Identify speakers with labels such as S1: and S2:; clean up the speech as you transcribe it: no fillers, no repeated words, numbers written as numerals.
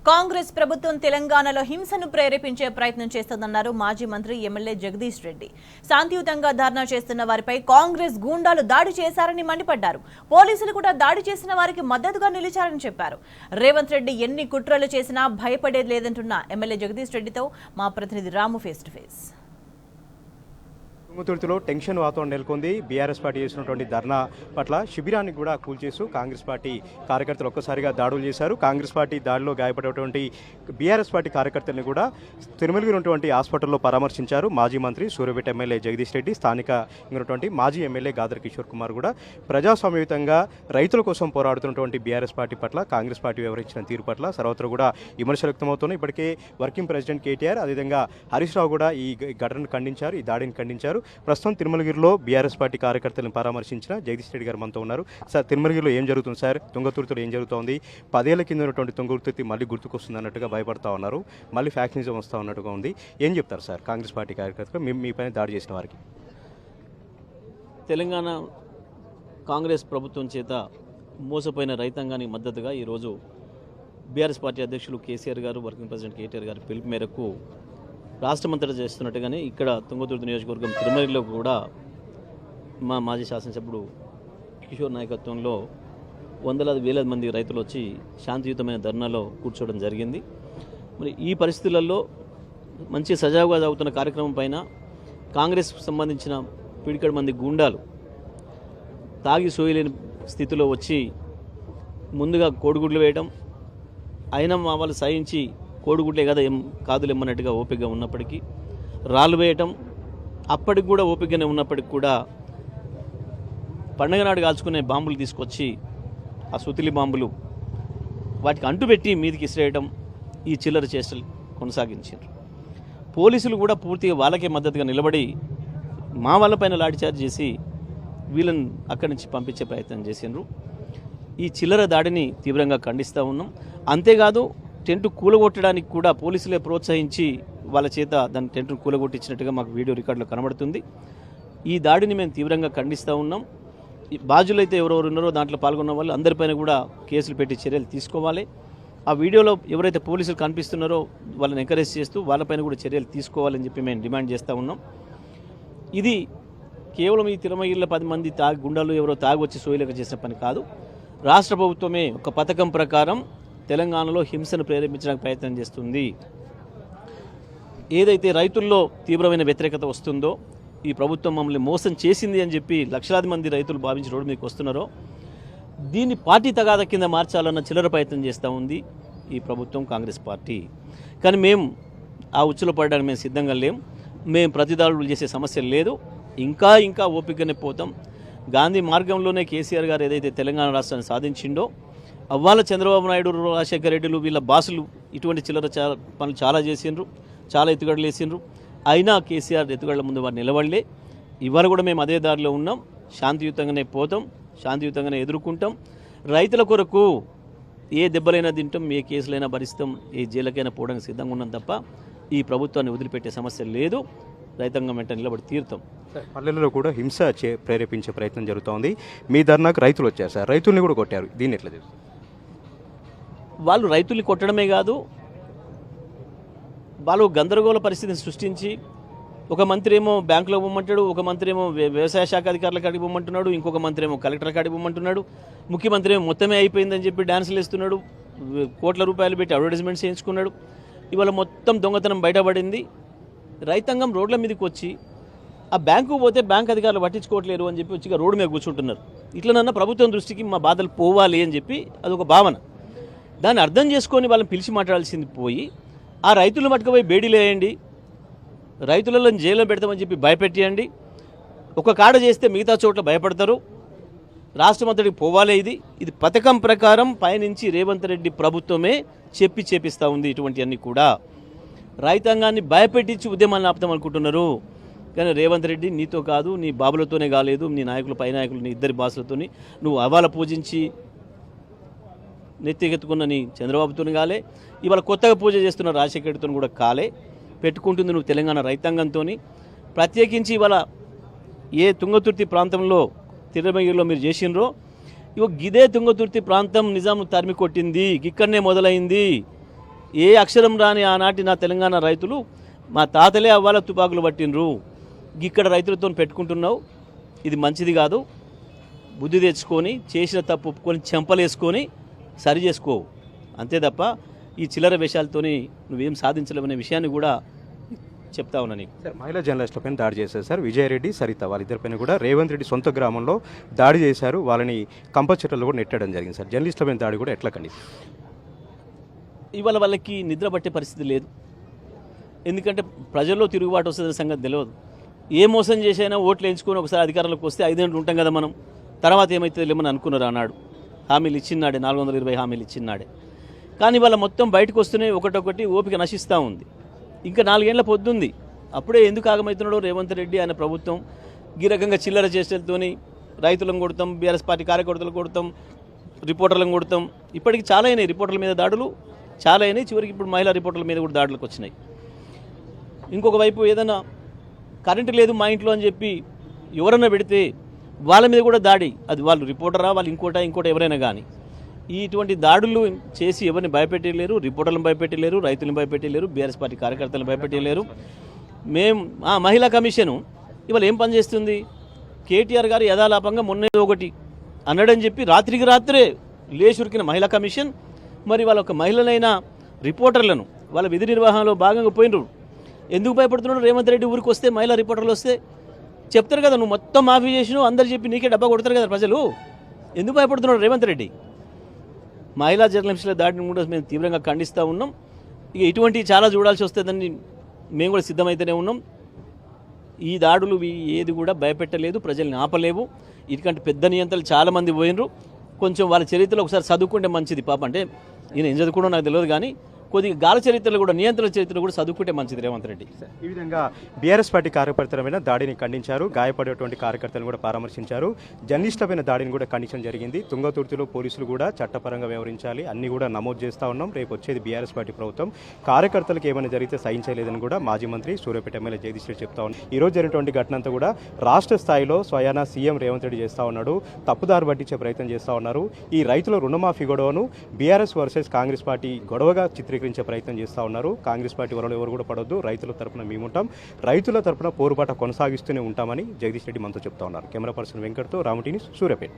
S1: కాంగ్రెస్ ప్రభుత్వం తెలంగాణలో హింసను ప్రేరేపించే ప్రయత్నం చేస్తోందన్నారు మాజీ మంత్రి ఎమ్మెల్యే జగదీష్ రెడ్డి. శాంతియుతంగా ధర్నా చేస్తున్న వారిపై కాంగ్రెస్ గూండాలు దాడి చేశారని మండిపడ్డారు. పోలీసులు కూడా దాడి చేసిన వారికి మద్దతుగా నిలిచారని చెప్పారు. రేవంత్ రెడ్డి ఎన్ని కుట్రలు చేసినా భయపడేది లేదంటున్న ఎమ్మెల్యే జగదీష్ రెడ్డితో మా ప్రతినిధి రాము ఫేస్ టు ఫేస్.
S2: తుంగతుర్తిలో టెన్షన్ వాతావరణం నెలకొంది. బీఆర్ఎస్ పార్టీ చేసినటువంటి ధర్నా పట్ల శిబిరాన్ని కూడా కూల్చేస్తూ కాంగ్రెస్ పార్టీ కార్యకర్తలు ఒక్కసారిగా దాడులు చేశారు. కాంగ్రెస్ పార్టీ దాడిలో గాయపడేటువంటి బీఆర్ఎస్ పార్టీ కార్యకర్తల్ని కూడా తిరుమలగిరి ఉన్నటువంటి హాస్పిటల్లో పరామర్శించారు. మాజీ మంత్రి సూర్యాపేట ఎమ్మెల్యే జగదీష్ రెడ్డి, స్థానిక ఉన్నటువంటి మాజీ ఎమ్మెల్యే గాదర్ కిషోర్ కుమార్ కూడా ప్రజాస్వామ్యయుతంగా రైతుల కోసం పోరాడుతున్నటువంటి బీఆర్ఎస్ పార్టీ పట్ల కాంగ్రెస్ పార్టీ వ్యవహరించిన తీరు పట్ల సర్వత్రా కూడా విమర్శలు వ్యక్తమవుతున్నాయి. ఇప్పటికే వర్కింగ్ ప్రెసిడెంట్ కేటీఆర్, అదేవిధంగా హరీష్ రావు కూడా ఈ ఘటనను ఖండించారు, ఈ దాడిని ఖండించారు. ప్రస్తుతం తిరుమలగిరిలో బీఆర్ఎస్ పార్టీ కార్యకర్తలను పరామర్శించిన జగదీష్ రెడ్డి గారు మనతో ఉన్నారు. సార్, తిరుమలగిరిలో ఏం జరుగుతుంది సార్? తుంగతుర్తిలో ఏం జరుగుతోంది? 10 ఏళ్ల కింద ఉన్నటువంటి తుంగతుర్తి మళ్ళీ గుర్తుకొస్తుంది అన్నట్టుగా భయపడతా ఉన్నారు. మళ్ళీ ఫ్యాక్షనిజం వస్తూ ఉన్నట్టుగా ఉంది. ఏం చెప్తారు సార్ కాంగ్రెస్ పార్టీ కార్యకర్తలు మీ పైన దాడి చేసిన వారికి?
S3: తెలంగాణ కాంగ్రెస్ ప్రభుత్వం చేత మోసపోయిన రైతాంగానికి మద్దతుగా ఈరోజు బీఆర్ఎస్ పార్టీ అధ్యక్షులు కేసీఆర్ గారు, వర్కింగ్ ప్రెసిడెంట్ కేటీఆర్ గారి పిలుపు మేరకు రాష్ట్రమంతటా చేస్తున్నట్టుగానే ఇక్కడ తుంగతుర్తి నియోజకవర్గం తిరుమలలో కూడా మా మాజీ శాసనసభ్యుడు కిషోర్ నాయకత్వంలో వందలాది వేలాది మంది రైతులు వచ్చి శాంతియుతమైన ధర్నాలో కూర్చోవడం జరిగింది. మరి ఈ పరిస్థితులలో మంచి సజావుగా సాగుతున్న కార్యక్రమం పైన కాంగ్రెస్కు సంబంధించిన పిడికడ మంది గూండాలు తాగి సోయలేని స్థితిలో వచ్చి ముందుగా కోడిగుడ్లు వేయడం, అయినా మా వాళ్ళు సహించి కోడిగుడ్లే కదా కాదులేమన్నట్టుగా ఓపికగా ఉన్నప్పటికీ రాళ్ళు వేయటం, అప్పటికి కూడా ఓపికగానే ఉన్నప్పటికి కూడా పండగ నాడు కాల్చుకునే బాంబులు తీసుకొచ్చి ఆ సుతిలి బాంబులు వాటికి అంటుపెట్టి మీదికి ఇసిరేయడం, ఈ చిల్లర చేష్టలు కొనసాగించారు. పోలీసులు కూడా పూర్తిగా వాళ్ళకే మద్దతుగా నిలబడి మా వాళ్ళపైన లాఠీచార్జ్ చేసి వీళ్ళని అక్కడి నుంచి పంపించే ప్రయత్నం చేసినారు. ఈ చిల్లర దాడిని తీవ్రంగా ఖండిస్తూ ఉన్నాం. అంతేకాదు, టెంట్ కూలగొట్టడానికి కూడా పోలీసులే ప్రోత్సహించి వాళ్ళ చేత దాని టెంట్ను కూలగొట్టించినట్టుగా మాకు వీడియో రికార్డులో కనబడుతుంది. ఈ దాడిని మేము తీవ్రంగా ఖండిస్తూ ఉన్నాం. బాధ్యులు అయితే ఎవరెవరు ఉన్నారో దాంట్లో పాల్గొన్న వాళ్ళు అందరిపైన కూడా కేసులు పెట్టి చర్యలు తీసుకోవాలి. ఆ వీడియోలో ఎవరైతే పోలీసులు కనిపిస్తున్నారో వాళ్ళని ఎంకరేజ్ చేస్తూ వాళ్ళపైన కూడా చర్యలు తీసుకోవాలని చెప్పి మేము డిమాండ్ చేస్తూ ఉన్నాం. ఇది కేవలం ఈ తిరుమగిరిలో 10 మంది గుండాలు ఎవరో వచ్చి సోయలేక చేసిన పని కాదు. రాష్ట్ర ప్రభుత్వమే ఒక పథకం ప్రకారం తెలంగాణలో హింసను ప్రేరేపించడానికి ప్రయత్నం చేస్తుంది. ఏదైతే రైతుల్లో తీవ్రమైన వ్యతిరేకత వస్తుందో, ఈ ప్రభుత్వం మమ్మల్ని మోసం చేసింది అని చెప్పి లక్షలాది మంది రైతులు భావించి రోడ్డు మీదకి వస్తున్నారో, దీన్ని పార్టీ తగాద కింద మార్చాలన్న చిల్లర ప్రయత్నం చేస్తూ ఉంది ఈ ప్రభుత్వం, కాంగ్రెస్ పార్టీ. కానీ మేము ఆ ఉచ్చులో పడడానికి మేము సిద్ధంగా లేం. మేము ప్రతిదాడులు చేసే సమస్య లేదు. ఇంకా ఓపికనే పోతాం. గాంధీ మార్గంలోనే కేసీఆర్ గారు ఏదైతే తెలంగాణ రాష్ట్రాన్ని సాధించిండో, అవ్వాల చంద్రబాబు నాయుడు, రాజశేఖర రెడ్డిలు వీళ్ళ బాసులు ఇటువంటి చిల్లర పనులు చాలా చేసిండ్రు, చాలా ఎత్తుగడలు వేసిండ్రు. అయినా కేసీఆర్ ఎత్తుగడల ముందు వారు నిలబడలే. ఇవాళ కూడా మేము అదే దారిలో ఉన్నాం. శాంతియుతంగానే పోతాం, శాంతియుతంగానే ఎదుర్కొంటాం. రైతుల కొరకు ఏ దెబ్బలైనా తింటాం, ఏ కేసులైనా భరిస్తాం, ఏ జైలకైనా పోవడానికి సిద్ధంగా ఉన్నాం తప్ప ఈ ప్రభుత్వాన్ని వదిలిపెట్టే సమస్య లేదు. రైతాంగం వెంట నిలబడి తీరుతాం.
S2: పల్లెల్లో కూడా హింస ప్రేరేపించే ప్రయత్నం జరుగుతోంది. మీ ధర్నాకు రైతులు వచ్చారు సార్, రైతుల్ని కూడా కొట్టారు. దీన్ని ఎట్లా తెలుసు?
S3: వాళ్ళు రైతుల్ని కొట్టడమే కాదు, వాళ్ళు గందరగోళ పరిస్థితిని సృష్టించి ఒక మంత్రి ఏమో బ్యాంకులో ఇవ్వమంటాడు, ఒక మంత్రి ఏమో వ్యవసాయ శాఖ అధికారుల కాడికి ఇవ్వమంటున్నాడు, ఇంకొక మంత్రి ఏమో కలెక్టర్ కాడికి ఇవ్వమంటున్నాడు, ముఖ్యమంత్రి ఏమో మొత్తమే అయిపోయిందని చెప్పి డాన్సులు వేస్తున్నాడు, కోట్ల రూపాయలు పెట్టి అడ్వర్టైజ్మెంట్స్ చేయించుకున్నాడు. ఇవాళ మొత్తం దొంగతనం బయటపడింది. రైతాంగం రోడ్ల మీదకి వచ్చి ఆ బ్యాంకుకు పోతే బ్యాంక్ అధికారులు పట్టించుకోవట్లేరు అని చెప్పి వచ్చి రోడ్డు మీద కూర్చుంటున్నారు. ఇట్లనన్నా ప్రభుత్వం దృష్టికి మా బాధలు పోవాలి అని చెప్పి అదొక భావన. దాన్ని అర్థం చేసుకొని వాళ్ళని పిలిచి మాట్లాడాల్సింది పోయి ఆ రైతులు పట్టుకుపోయి బేడీలు వేయండి, రైతులలో జైల్లో పెడతామని చెప్పి భయపెట్టేయండి. ఒక కాడ చేస్తే మిగతా చోట్ల భయపడతారు. రాష్ట్రమంతటికి పోవాలి. ఇది పథకం ప్రకారం పైనుంచి రేవంత్ రెడ్డి ప్రభుత్వమే చేపిస్తూ ఉంది. ఇటువంటివన్నీ కూడా రైతాంగాన్ని భయపెట్టించి ఉద్యమాన్ని ఆపుతాం అనుకుంటున్నారు. కానీ రేవంత్ రెడ్డి నీతో కాదు, నీ బాబులతోనే కాలేదు, నీ నాయకులు, పై నాయకులు, నీ ఇద్దరి బాసులతోని నువ్వు అవాల పూజించి నెత్తికెత్తుకున్న నీ చంద్రబాబుతోని కాలే, ఇవాళ కొత్తగా పూజ చేస్తున్న రాజశేఖర రెడ్డితో కూడా కాలే పెట్టుకుంటుంది నువ్వు తెలంగాణ రైతాంగంతో. ప్రత్యేకించి ఇవాళ ఏ తుంగతుర్తి ప్రాంతంలో తిరుమగిరిలో మీరు చేసినరో, ఇగో గిదే తుంగతుర్తి ప్రాంతం నిజాం తరిమి కొట్టింది, ఇక్కడనే మొదలైంది. ఏ అక్షరం రాని ఆనాటి నా తెలంగాణ రైతులు మా తాతలే అవ్వాల తుపాకులు పట్టినరు, ఇక్కడ రైతులతో పెట్టుకుంటున్నావు, ఇది మంచిది కాదు, బుద్ధి తెచ్చుకొని చేసిన తప్పు ఒప్పుకొని చెంపలేసుకొని సరి చేసుకోవు, అంతే తప్ప ఈ చిల్లర వేషాలతోని నువ్వేం సాధించలేవనే విషయాన్ని కూడా చెప్తా ఉన్నా నీకు.
S2: సార్, మహిళా జర్నలిస్టులపైన దాడి చేశారు సార్. విజయారెడ్డి, సరిత వాళ్ళిద్దరిపైన కూడా రేవంత్ రెడ్డి సొంత గ్రామంలో దాడి చేశారు. వాళ్ళని కంపల్చర్లో కూడా నెట్టడం జరిగింది సార్. జర్నలిస్టులపైన దాడి కూడా ఎట్లా కండి?
S3: ఇవాళ వాళ్ళకి నిద్ర పట్టే పరిస్థితి లేదు. ఎందుకంటే ప్రజల్లో తిరుగుబాటు వస్తుందనే సంగతి తెలియదు. ఏ మోసం చేసైనా ఓట్లు ఎంచుకొని ఒకసారి అధికారంలోకి వస్తే 5 ఏళ్ళు ఉంటాం కదా మనం, తర్వాత ఏమైతే లేమని అనుకున్నారు అన్నాడు. హామీలు ఇచ్చినాడే, 420 హామీలు ఇచ్చినాడే. కానీ వాళ్ళ మొత్తం బయటకు వస్తున్నాయి, ఒకటొకటి ఓపిక నశిస్తూ ఉంది. ఇంకా 4 ఏళ్ల పొద్దుంది. అప్పుడే ఎందుకు ఆగమవుతున్నాడో రేవంత్ రెడ్డి ఆయన ప్రభుత్వం ఈ రకంగా చిల్లర చేసేలతోని రైతులను కొడతాం, బీఆర్ఎస్ పార్టీ కార్యకర్తలు కొడతాం, రిపోర్టర్లను కొడతాం. ఇప్పటికి చాలా అయినాయి రిపోర్టర్ల మీద దాడులు, చాలా అయినాయి. చివరికి ఇప్పుడు మహిళా రిపోర్టర్ల మీద కూడా దాడులకు వచ్చినాయి. ఇంకొక వైపు ఏదైనా కరెంటు లేదు మా ఇంట్లో అని చెప్పి ఎవరన్నా పెడితే వాళ్ళ మీద కూడా దాడి, అది వాళ్ళు రిపోర్టరా వాళ్ళు ఇంకోట ఎవరైనా కానీ ఇటువంటి దాడులు చేసి ఎవరిని భయపెట్టలేరు, రిపోర్టర్లను భయపెట్టలేరు, రైతులను భయపెట్టలేరు, బీఆర్ఎస్ పార్టీ కార్యకర్తలను భయపెట్టలేరు. మహిళా కమిషను ఇవాళ ఏం పని చేస్తుంది? కేటీఆర్ గారు యథాలాపంగా మొన్నేదో ఒకటి అన్నాడని చెప్పి రాత్రికి రాత్రే లేచురికిన మహిళా కమిషన్ మరి వాళ్ళ ఒక మహిళలైన రిపోర్టర్లను వాళ్ళ విధి నిర్వహణలో భాగంగా పోయినరు. ఎందుకు భయపడుతున్నాడు? రేవంత్ రెడ్డి ఊరికి వస్తే మహిళా రిపోర్టర్లు వస్తే చెప్తారు కదా, నువ్వు మొత్తం మాఫీ చేసినావు, అందరు చెప్పి నీకే డబ్బా కొడతారు కదా ప్రజలు. ఎందుకు భయపడుతున్నాడు రేవంత్ రెడ్డి? మహిళా జర్నలిస్టుల దాడిని కూడా మేము తీవ్రంగా ఖండిస్తూ ఉన్నాం. ఇక ఇటువంటివి చాలా చూడాల్సి వస్తుందని మేము కూడా సిద్ధమైతేనే ఉన్నాం. ఈ దాడులు ఏది కూడా భయపెట్టలేదు, ప్రజల్ని ఆపలేవు. ఇటుకంటే పెద్ద నియంత్రణలు చాలామంది పోయినరు. కొంచెం వాళ్ళ చరిత్రలో ఒకసారి చదువుకుంటే మంచిది. పాప అంటే ఈయన ఏం చదువుకోవడం నాకు తెలియదు, కానీ కొద్దిగా గాల చరిత్రలు కూడా నియంత్రణ చరిత్రలు కూడా చదువుకుంటే మంచిది రేవంత్ రెడ్డి.
S2: ఈ విధంగా బీఆర్ఎస్ పార్టీ కార్యకర్తలపైన దాడిని ఖండించారు, గాయపడేటువంటి కార్యకర్తలను కూడా పరామర్శించారు. జర్నలిస్టులపైన దాడిని కూడా ఖండించడం జరిగింది. తుంగతుర్తిలో పోలీసులు కూడా చట్టపరంగా వ్యవహరించాలి, అన్ని కూడా నమోదు చేస్తూ ఉన్నాం. రేపు వచ్చేది బీఆర్ఎస్ పార్టీ ప్రభుత్వం, కార్యకర్తలకు ఏమైనా జరిగితే సహించలేదని కూడా మాజీ మంత్రి సూర్యాపేట ఎమ్మెల్యే జగదీష్ రెడ్డి చెప్తా ఉన్నారు. ఈ రోజు జరిగినటువంటి ఘటన అంతా కూడా రాష్ట్ర స్థాయిలో స్వయానా సీఎం రేవంత్ రెడ్డి చేస్తూ ఉన్నాడు, తప్పుదారి పట్టించే ప్రయత్నం చేస్తూ ఉన్నారు. ఈ రైతుల రుణమాఫీ గొడవను బీఆర్ఎస్ వర్సెస్ కాంగ్రెస్ పార్టీ గొడవగా చిత్రీకరించే ప్రయత్నం చేస్తూ ఉన్నారు. కాంగ్రెస్ పార్టీ వరకు ఎవరు కూడా పడొద్దు, రైతుల తరపున మేముంటాం, రైతుల తరపున పోరుబాట కొనసాగిస్తూనే ఉంటామని జగదీష్ రెడ్డి మనతో చెప్తా ఉన్నారు. కెమెరా పర్సన్ వెంకట్తో రామటి న్యూస్, సూర్యాపేట.